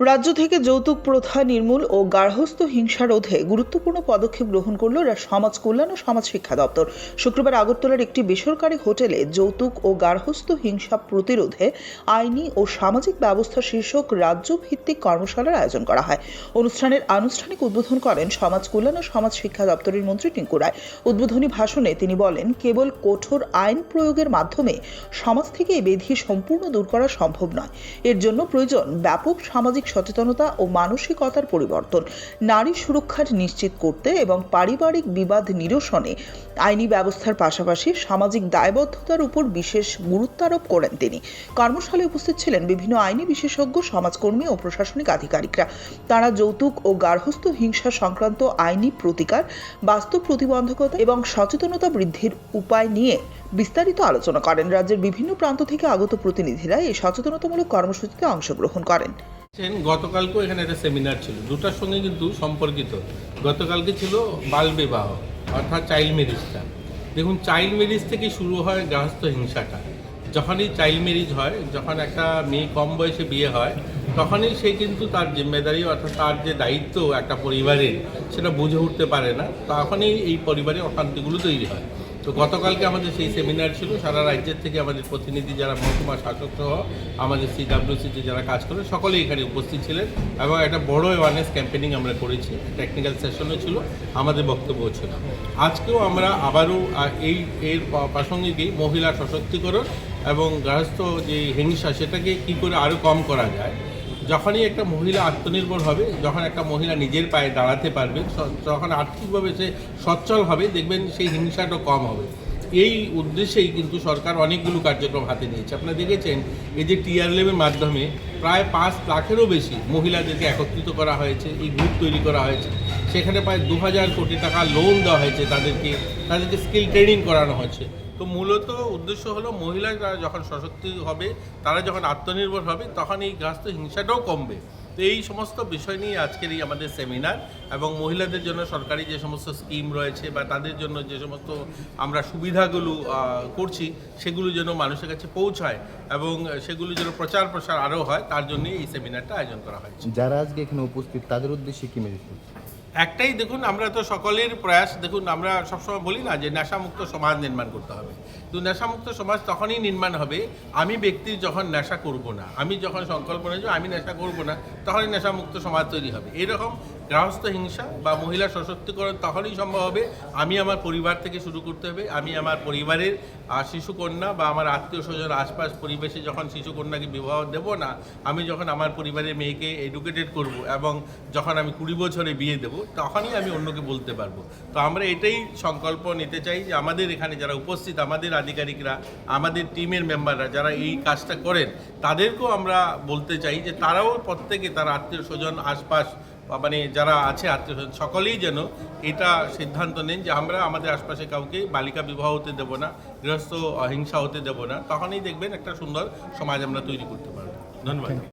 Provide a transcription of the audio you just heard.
রাজ্য থেকে যৌতুক প্রথা নির্মূল ও গার্হস্থ্য হিংসা রোধে গুরুত্বপূর্ণ পদক্ষেপ গ্রহণ করল সমাজ কল্যাণ ও সমাজ শিক্ষা দপ্তর। শুক্রবার আগরতলার একটি বেসরকারি হোটেলে যৌতুক ও গার্হস্থ্য হিংসা প্রতিরোধে আইনি ও সামাজিক ব্যবস্থা শীর্ষক রাজ্য ভিত্তিক কর্মশালার আয়োজন করা হয়। অনুষ্ঠানের আনুষ্ঠানিক উদ্বোধন করেন সমাজ কল্যাণ ও সমাজ শিক্ষা দপ্তরের মন্ত্রী টিঙ্কু রায়। উদ্বোধনী ভাষণে তিনি বলেন, কেবল কঠোর আইন প্রয়োগের মাধ্যমে সমাজ থেকে এই ব্যাধি সম্পূর্ণ দূর করা সম্ভব নয়। এর জন্য প্রয়োজন ব্যাপক সামাজিক সচেতনতা ও মানসিকতার পরিবর্তন। নারী সুরক্ষা নিশ্চিত করতে এবং পারিবারিক বিবাদ নিরসনে আইনি ব্যবস্থার পাশাপাশি সামাজিক দায়বদ্ধতার উপর বিশেষ গুরুত্ব আরোপ করেন তিনি। কর্মশালায় উপস্থিত ছিলেন বিভিন্ন আইনি বিশেষজ্ঞ, সমাজকর্মী ও প্রশাসনিক আধিকারিকরা। তারা যৌতুক ও গার্হস্থ্য হিংসা সংক্রান্ত আইনি প্রতিকার, বাস্তব প্রতিবন্ধকতা এবং সচেতনতা বৃদ্ধির উপায় নিয়ে বিস্তারিত আলোচনা করেন। রাজ্যের বিভিন্ন প্রান্ত থেকে আগত প্রতিনিধিরা এই সচেতনতামূলক কর্মসূচিতে অংশগ্রহণ করেন। গতকালকেও এখানে একটা সেমিনার ছিল, দুটার সঙ্গে কিন্তু সম্পর্কিত। গতকালকে ছিল বাল বিবাহ অর্থাৎ চাইল্ড ম্যারেজটা। দেখুন, চাইল্ড ম্যারেজ থেকে শুরু হয় গার্হস্থ্য হিংসাটা। যখনই চাইল্ড ম্যারেজ হয়, যখন একটা মেয়ে কম বয়সে বিয়ে হয়, তখনই সে কিন্তু তার জিম্মেদারি অর্থাৎ তার যে দায়িত্ব একটা পরিবারের, সেটা বুঝে উঠতে পারে না। তখনই এই পরিবারে অশান্তিগুলো তৈরি হয়। তো গতকালকে আমাদের সেই সেমিনার ছিল। সারা রাজ্যের থেকে আমাদের প্রতিনিধি যারা মহকুমা শাসক সহ আমাদের CWCতে যারা কাজ করে সকলেই এখানে উপস্থিত ছিলেন এবং একটা বড় অ্যাওয়ারনেস ক্যাম্পেনিং আমরা করেছি। টেকনিক্যাল সেশনও ছিল, আমাদের বক্তব্য ছিল। আজকেও আমরা আবারও এর প্রাসঙ্গিকই মহিলা সশক্তিকরণ এবং গার্হস্থ্য যে হিংসা সেটাকে কী করে আরও কম করা যায়। যখনই একটা মহিলা আত্মনির্ভর হবে, যখন একটা মহিলা নিজের পায়ে দাঁড়াতে পারবে, যখন আর্থিকভাবে সে সচ্ছল হবে, দেখবেন সেই হিংসাটা কম হবে। এই উদ্দেশ্যেই কিন্তু সরকার অনেকগুলো কার্যক্রম হাতে নিয়েছে। আপনারা দেখেছেন, এই যে TRLM এর মাধ্যমে প্রায় 5 লাখেরও বেশি মহিলাদেরকে একত্রিত করা হয়েছে, এই গ্রুপ তৈরি করা হয়েছে। সেখানে প্রায় 2000 কোটি টাকা লোন দেওয়া হয়েছে, তাদেরকে স্কিল ট্রেনিং করানো হয়েছে। তো মূলত উদ্দেশ্য হলো মহিলারা যখন সশক্তি হবে, তারা যখন আত্মনির্ভর হবে, তখন এই গার্হস্থ্য হিংসাটাও কমবে। তো এই সমস্ত বিষয় নিয়ে আজকের এই আমাদের সেমিনার এবং মহিলাদের জন্য সরকারি যে সমস্ত স্কিম রয়েছে বা তাদের জন্য যে সমস্ত আমরা সুবিধাগুলো করছি, সেগুলো যেন মানুষের কাছে পৌঁছায় এবং সেগুলো যেন প্রচার প্রসার আরও হয়, তার জন্যই এই সেমিনারটা আয়োজন করা হয়েছে। যারা আজকে এখানে উপস্থিত তাদের উদ্দেশ্যে কি মেসেজ? একটাই, দেখুন, আমরা তো সকলের প্রয়াস, দেখুন, আমরা সবসময় বলি না যে নেশামুক্ত সমাজ নির্মাণ করতে হবে। তো নেশামুক্ত সমাজ তখনই নির্মাণ হবে আমি ব্যক্তি যখন নেশা করব না, আমি যখন সংকল্প নেব আমি নেশা করব না, তখনই নেশামুক্ত সমাজ তৈরি হবে। এরকম গার্হস্থ্য হিংসা বা মহিলা সশক্তিকরণ তখনই সম্ভব হবে আমি আমার পরিবার থেকে শুরু করতে হবে। আমি আমার পরিবারের শিশুকন্যা বা আমার আত্মীয় স্বজন আশপাশ পরিবেশে যখন শিশুকন্যাকে বিবাহ দেব না, আমি যখন আমার পরিবারের মেয়েকে এডুকেটেড করব এবং যখন আমি 20 বছরে বিয়ে দেব, তখনই আমি অন্যকে বলতে পারবো। তো আমরা এটাই সংকল্প নিতে চাই যে আমাদের এখানে যারা উপস্থিত, আমাদের আধিকারিকরা, আমাদের টিমের মেম্বাররা যারা এই কাজটা করেন, তাদেরকেও আমরা বলতে চাই যে তারাও প্রত্যেকে তার আত্মীয় স্বজন আশপাশ মানে যারা আছে আত্মীয় স্বজন সকলেই যেন এটা সিদ্ধান্ত নেন যে আমরা আমাদের আশপাশে কাউকে বালিকা বিবাহ হতে দেব না, গৃহস্থ হিংসা হতে দেব না। তখনই দেখবেন একটা সুন্দর সমাজ আমরা তৈরি করতে পারবো। ধন্যবাদ।